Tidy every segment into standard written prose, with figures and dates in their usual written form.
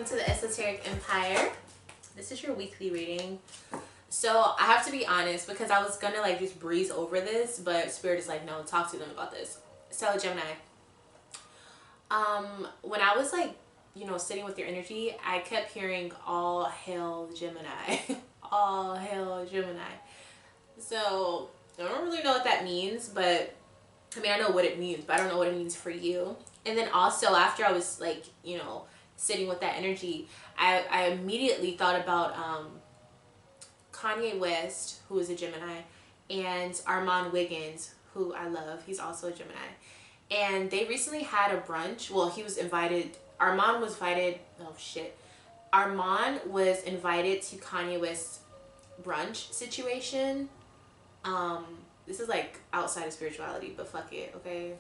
to the Esoteric Empire. This is your weekly reading. So I have to be honest because I was gonna like just breeze over this, but Spirit is like, no, talk to them about this. So Gemini, when I was like, you know, sitting with your energy, I kept hearing all hail Gemini. All hail Gemini. So I don't really know what that means, but I mean, I know what it means, but I don't know what it means for you. And then also after I was like, you know, sitting with that energy, I immediately thought about Kanye West, who is a Gemini, and Armand Wiggins, who I love. He's also a Gemini. And they recently had a brunch. Well, he was invited. Armand was invited. Oh, shit. Armand was invited to Kanye West's brunch situation. This is like outside of spirituality, but fuck it, okay?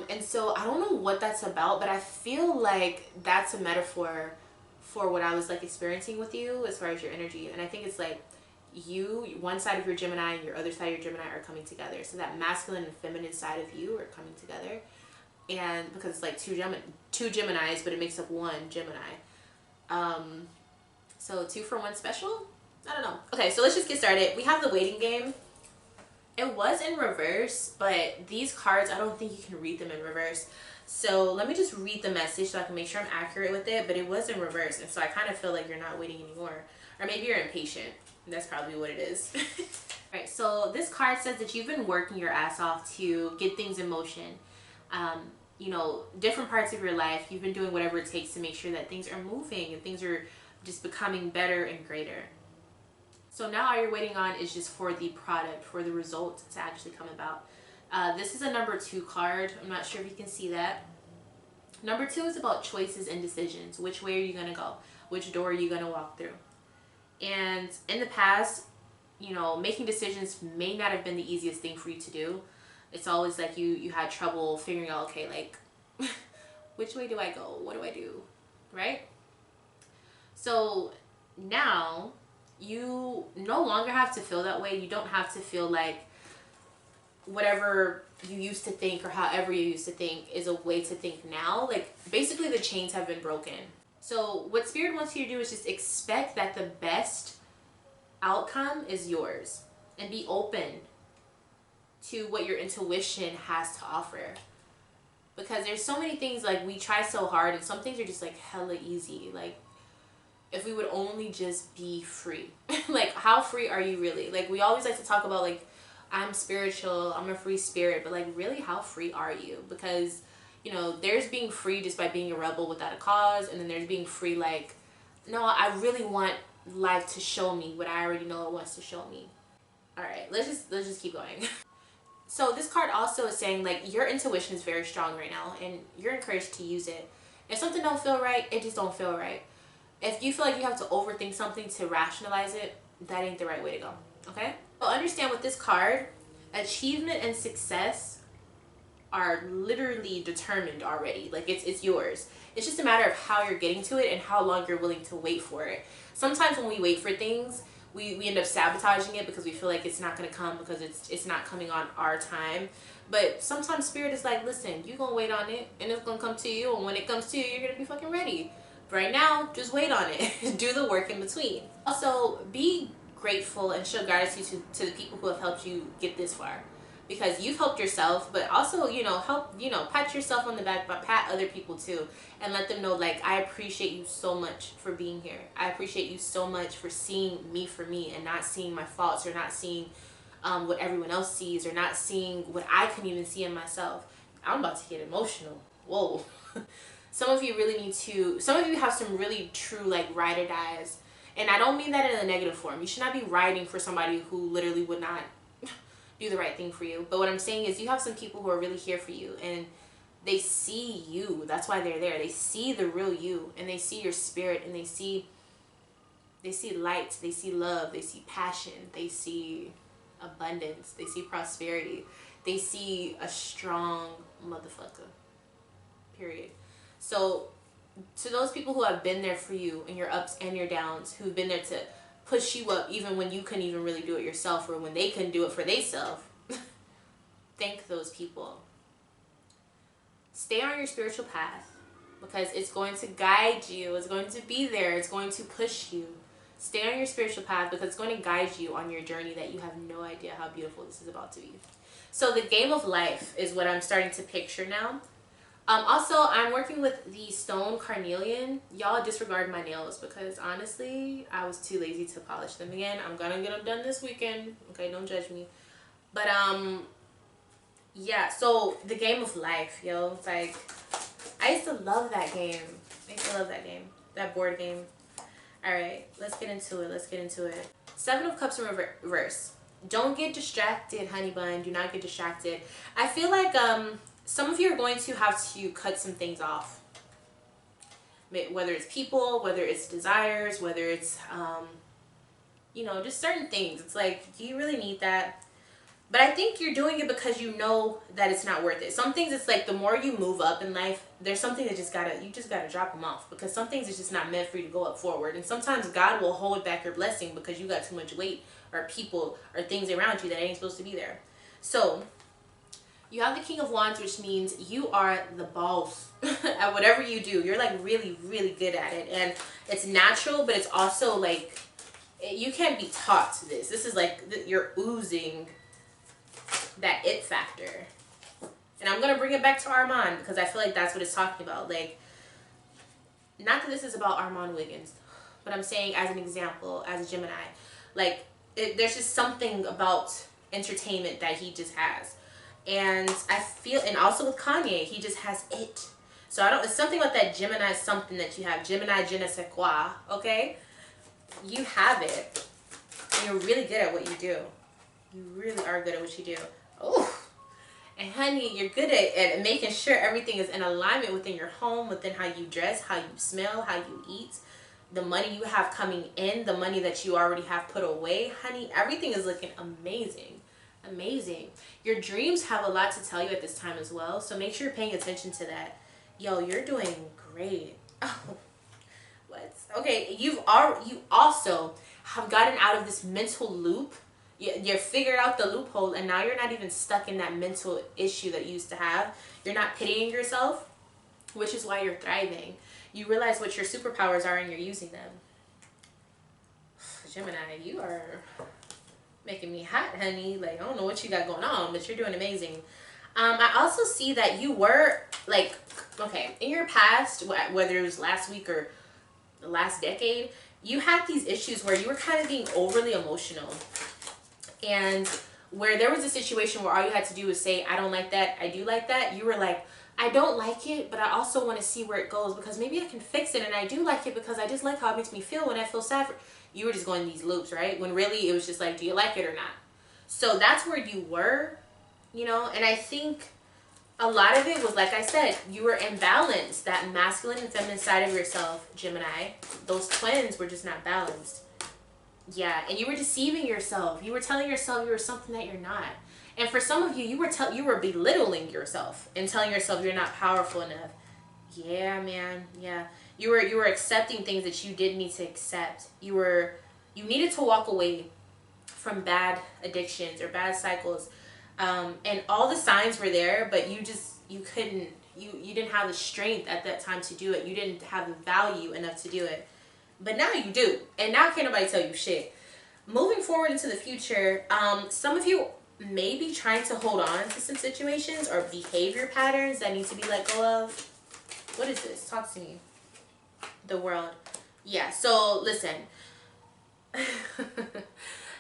And so I don't know what that's about, but I feel like that's a metaphor for what I was like experiencing with you as far as your energy. And I think it's like you, one side of your Gemini and your other side of your Gemini are coming together. So that masculine and feminine side of you are coming together. And because it's like two Geminis, but it makes up one Gemini. So 2 for 1 special? I don't know. Okay, so let's just get started. We have the waiting game. It was in reverse, but these cards, I don't think you can read them in reverse. So let me just read the message so I can make sure I'm accurate with it. But it was in reverse, and so I kind of feel like you're not waiting anymore. Or maybe you're impatient. That's probably what it is. Alright, so this card says that you've been working your ass off to get things in motion. You know, different parts of your life, you've been doing whatever it takes to make sure that things are moving and things are just becoming better and greater. So now all you're waiting on is just for the product, for the result to actually come about. This is a number 2 card. I'm not sure if you can see that. Number 2 is about choices and decisions. Which way are you going to go? Which door are you going to walk through? And in the past, you know, making decisions may not have been the easiest thing for you to do. It's always like you had trouble figuring out, okay, like, which way do I go? What do I do? Right? So now you no longer have to feel that way. You don't have to feel like whatever you used to think or however you used to think is a way to think now. Like, basically the chains have been broken. So what Spirit wants you to do is just expect that the best outcome is yours and be open to what your intuition has to offer. Because there's so many things, like, we try so hard and some things are just like hella easy. Like, if we would only just be free. Like, how free are you really? Like, we always like to talk about, like, I'm spiritual, I'm a free spirit, but like, really, how free are you? Because, you know, there's being free just by being a rebel without a cause, and then there's being free like, no, I really want life to show me what I already know it wants to show me. Alright, let's just keep going. So this card also is saying, like, your intuition is very strong right now, and you're encouraged to use it. If something don't feel right, it just don't feel right. If you feel like you have to overthink something to rationalize it, that ain't the right way to go, okay? So understand with this card, achievement and success are literally determined already. Like, it's yours. It's just a matter of how you're getting to it and how long you're willing to wait for it. Sometimes when we wait for things, we end up sabotaging it because we feel like it's not going to come because it's not coming on our time. But sometimes Spirit is like, listen, you're going to wait on it and it's going to come to you. And when it comes to you, you're going to be fucking ready. Right now, just wait on it. Do the work in between. Also, be grateful and show gratitude to the people who have helped you get this far. Because you've helped yourself, but also, you know, pat yourself on the back, but pat other people too. And let them know, like, I appreciate you so much for being here. I appreciate you so much for seeing me for me and not seeing my faults or not seeing what everyone else sees or not seeing what I can even see in myself. I'm about to get emotional. Whoa. Some of you really need to, some of you have some really true, like, ride or dies. And I don't mean that in a negative form. You should not be riding for somebody who literally would not do the right thing for you. But what I'm saying is you have some people who are really here for you. And they see you. That's why they're there. They see the real you. And they see your spirit. And they see light. They see love. They see passion. They see abundance. They see prosperity. They see a strong motherfucker. Period. So to those people who have been there for you in your ups and your downs, who've been there to push you up even when you couldn't even really do it yourself or when they couldn't do it for themselves, thank those people. Stay on your spiritual path because it's going to guide you. It's going to be there. It's going to push you. Stay on your spiritual path because it's going to guide you on your journey that you have no idea how beautiful this is about to be. So the game of life is what I'm starting to picture now. Also, I'm working with the stone carnelian. Y'all disregard my nails because honestly, I was too lazy to polish them again. I'm gonna get them done this weekend. Okay, don't judge me. But yeah. So the game of life, yo. It's like I used to love that game. I used to love that game. That board game. All right, let's get into it. Let's get into it. Seven of Cups in reverse. Don't get distracted, honey bun. Do not get distracted. I feel like some of you are going to have to cut some things off. Whether it's people, whether it's desires, whether it's, you know, just certain things. It's like, do you really need that? But I think you're doing it because you know that it's not worth it. Some things, it's like the more you move up in life, there's something that you just gotta drop them off. Because some things is just not meant for you to go up forward. And sometimes God will hold back your blessing because you got too much weight or people or things around you that ain't supposed to be there. So you have the King of Wands, which means you are the boss at whatever you do. You're like really, really good at it. And it's natural, but it's also like, you can't be taught this. This is like, you're oozing that it factor. And I'm going to bring it back to Armand because I feel like that's what it's talking about. Like, not that this is about Armand Wiggins, but I'm saying as an example, as a Gemini, like, there's just something about entertainment that he just has. And I feel, and also with Kanye, he just has it. So it's something about that Gemini something that you have. Gemini je ne sais quoi, okay? You have it. And you're really good at what you do. You really are good at what you do. Oh. And honey, you're good at making sure everything is in alignment within your home, within how you dress, how you smell, how you eat. The money you have coming in, the money that you already have put away. Honey, everything is looking amazing. Amazing. Your dreams have a lot to tell you at this time as well, so make sure you're paying attention to that. Yo, you're doing great. Oh, what? Okay, you also have gotten out of this mental loop. You figured out the loophole, and now you're not even stuck in that mental issue that you used to have. You're not pitying yourself, which is why you're thriving. You realize what your superpowers are, and you're using them. Gemini, you are making me hot, honey. Like, I don't know what you got going on, but you're doing amazing. I also see that you were, like, okay, in your past, whether it was last week or the last decade, you had these issues where you were kind of being overly emotional. And where there was a situation where all you had to do was say, I don't like that, I do like that. You were like, I don't like it, but I also want to see where it goes because maybe I can fix it. And I do like it because I just like how it makes me feel when I feel sad. You were just going these loops, right? When really it was just like, do you like it or not? So that's where you were, you know? And I think a lot of it was, like I said, you were imbalanced. That masculine and feminine side of yourself, Gemini, those twins were just not balanced. Yeah, and you were deceiving yourself. You were telling yourself you were something that you're not. And for some of you, you were belittling yourself and telling yourself you're not powerful enough. Yeah, man. Yeah. You were accepting things that you didn't need to accept. You needed to walk away from bad addictions or bad cycles. And all the signs were there, but you didn't have the strength at that time to do it. You didn't have the value enough to do it. But now you do. And now can't nobody tell you shit. Moving forward into the future, some of you may be trying to hold on to some situations or behavior patterns that need to be let go of. What is this? Talk to me. The world. Yeah, so listen.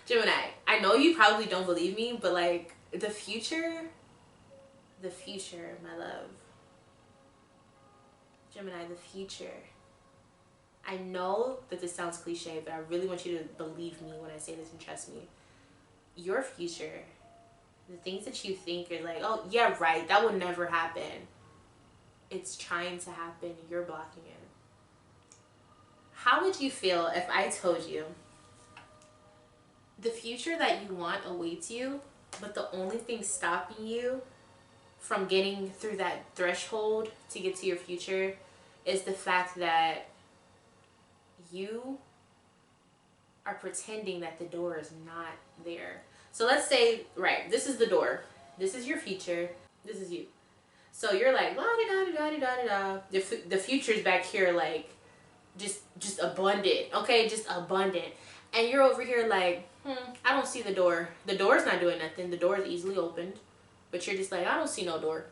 Gemini, I know you probably don't believe me, but like the future, my love. Gemini, the future. I know that this sounds cliche, but I really want you to believe me when I say this and trust me. Your future, the things that you think are like, oh, yeah, right, that would never happen. It's trying to happen. You're blocking it. How would you feel if I told you the future that you want awaits you, but the only thing stopping you from getting through that threshold to get to your future is the fact that you are pretending that the door is not there. So let's say, right, this is the door. This is your future. This is you. So you're like, la da da da da da da. The future's back here, like, just abundant, okay, just abundant. And you're over here like, I don't see the door. The door's not doing nothing. The door is easily opened, but you're just like, I don't see no door.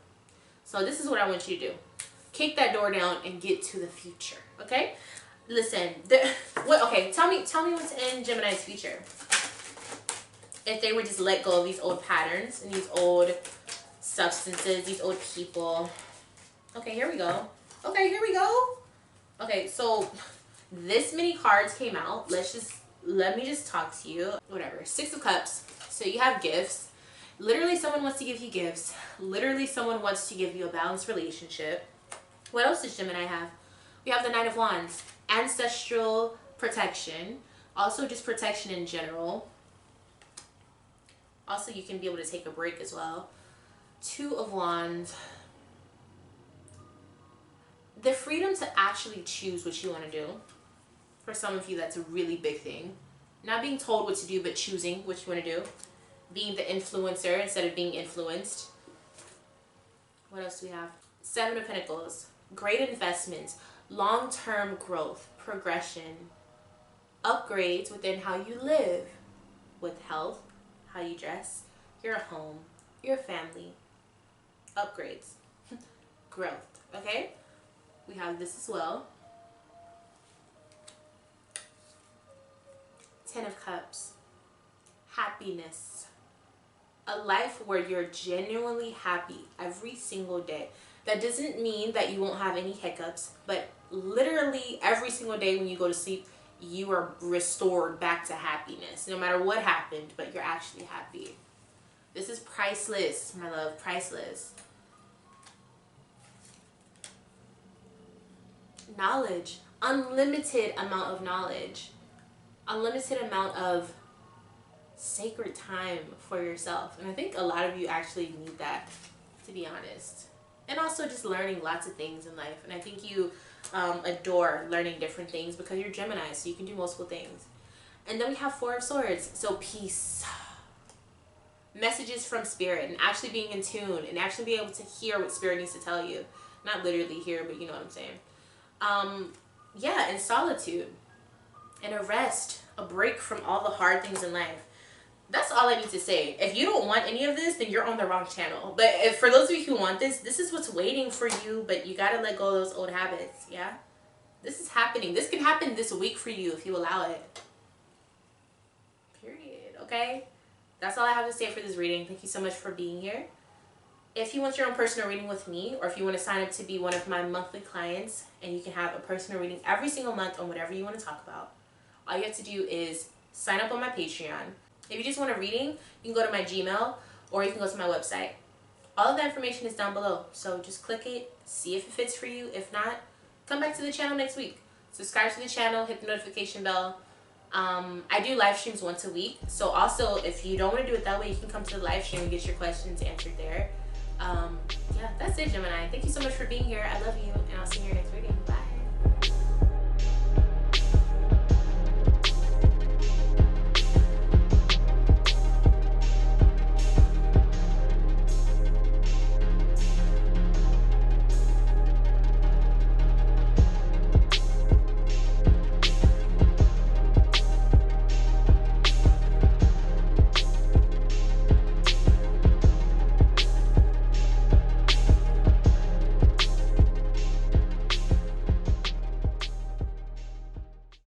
So this is what I want you to do. Kick that door down and get to the future, okay? Listen, okay, tell me what's in Gemini's future. If they would just let go of these old patterns and these old substances, these old people. Okay, here we go. Okay, here we go. Okay, so this many cards came out. Let me just talk to you. Whatever. 6 of Cups. So you have gifts. Literally someone wants to give you gifts. Literally someone wants to give you a balanced relationship. What else does Gemini have? We have the Knight of Wands. Ancestral protection. Also just protection in general. Also you can be able to take a break as well. 2 of Wands. The freedom to actually choose what you want to do. For some of you, that's a really big thing. Not being told what to do, but choosing what you want to do. Being the influencer instead of being influenced. What else do we have? 7 of Pentacles. Great investments. Long-term growth. Progression. Upgrades within how you live. With health. How you dress. Your home. Your family. Upgrades. Growth. Okay? We have this as well. 10 of Cups. Happiness. A life where you're genuinely happy every single day. That doesn't mean that you won't have any hiccups, but literally every single day when you go to sleep, you are restored back to happiness. No matter what happened, but you're actually happy. This is priceless, my love, priceless. Knowledge. Unlimited amount of knowledge. Unlimited amount of sacred time for yourself. And I think a lot of you actually need that, to be honest. And also just learning lots of things in life. And I think you adore learning different things because you're Gemini, so you can do multiple things. And then we have 4 of Swords. So peace. Messages from Spirit and actually being in tune and actually being able to hear what Spirit needs to tell you. Not literally hear, but you know what I'm saying. Yeah, and solitude. And a rest. A break from all the hard things in life. That's all I need to say. If you don't want any of this, then you're on the wrong channel. But if, for those of you who want this, this is what's waiting for you. But you gotta let go of those old habits. Yeah? This is happening. This can happen this week for you if you allow it. Period. Okay? That's all I have to say for this reading. Thank you so much for being here. If you want your own personal reading with me, or if you want to sign up to be one of my monthly clients, and you can have a personal reading every single month on whatever you want to talk about, all you have to do is sign up on my Patreon. If you just want a reading, you can go to my Gmail, or you can go to my website. All of that information is down below, so just click it, see if it fits for you. If not, come back to the channel next week. Subscribe to the channel, hit the notification bell. I do live streams once a week, so also if you don't want to do it that way, you can come to the live stream and get your questions answered there. Yeah, that's it, Gemini. Thank you so much for being here. I love you, and I'll see you in your next video.